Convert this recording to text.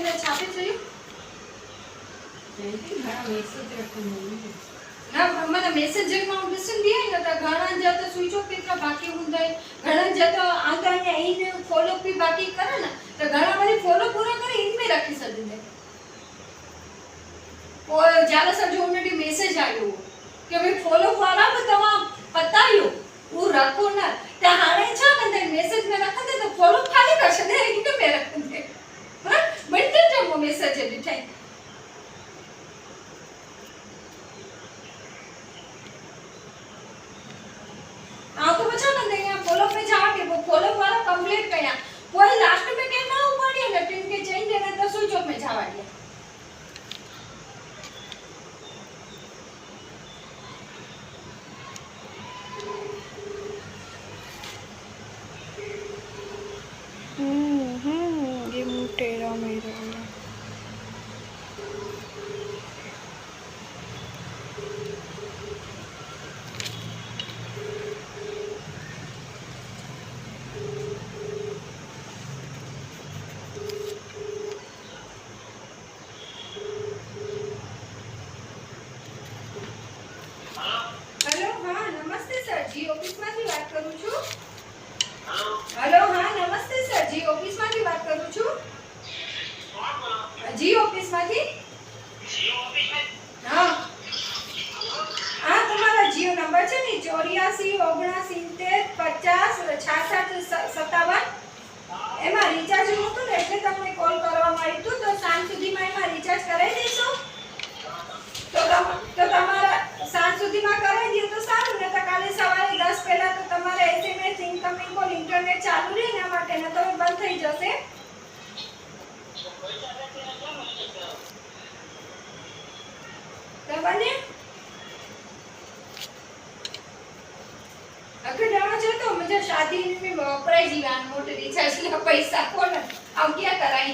में छापे चाहिए घणा मैसेज रखंदा ना मन मैसेज मां ॾिसंदी आहियां न त घणा जा त स्विच ऑफ केतिरा बाक़ी हूंदा आहिनि घणा जा त आंदा आहिनि इन फॉलो बि बाक़ी करे न त घणा वरी फॉलो पूरा करे इन में रखी छॾींदा आहिनि पोइ જ્યારે सॼो उन ॾींहुं मैसेज आयो कि भई फॉलो वारा बि तव्हां पतायो उहो रखो न त हाणे छा कंदा आहिनि मैसेज में रखंदे त फॉलो खाली करे छॾे इन में रखंदे मिंट जो मैसेज ॾिठई आ तो बचा कंदे हैं फॉलो पे जाके वो फॉलो वाला कंप्लीट कया कोई लास्ट में के ना उपाड़ी न टीम के चेंज देना तो स्विच ऑफ में जावा दिया ये मुटेरा मेरा जी ऑफिस માંથી વાત કરું છું હેલો હા નમસ્તે સર જી ઓફિસ માંથી વાત કરું છું જી ઓફિસ માંથી હા આ તમારા જીઓ નંબર છે ને 847970506657 એમાં રિચાર્જ નહોતું ને એટલે તમને કોલ કરવામાં આવ્યું હતું તો સાંજ સુધીમાં એમાં રિચાર્જ કરાવી દેશો તો તમારા સાંજ સુધીમાં કરાવી દો તો સારું ને તો કાલે સવારે 10 પહેલા તો તમારે એસએમએસ ઇનકમિંગ કોલ ઇન્ટરનેટ ચાલુ રહે એના માટે ન તો બંધ થઈ જશે તો બને अगर जाना चाहे तो मुझे शादी में वपराई जीवान मोटे रिचार्ज ला पैसा कोन अब क्या कराई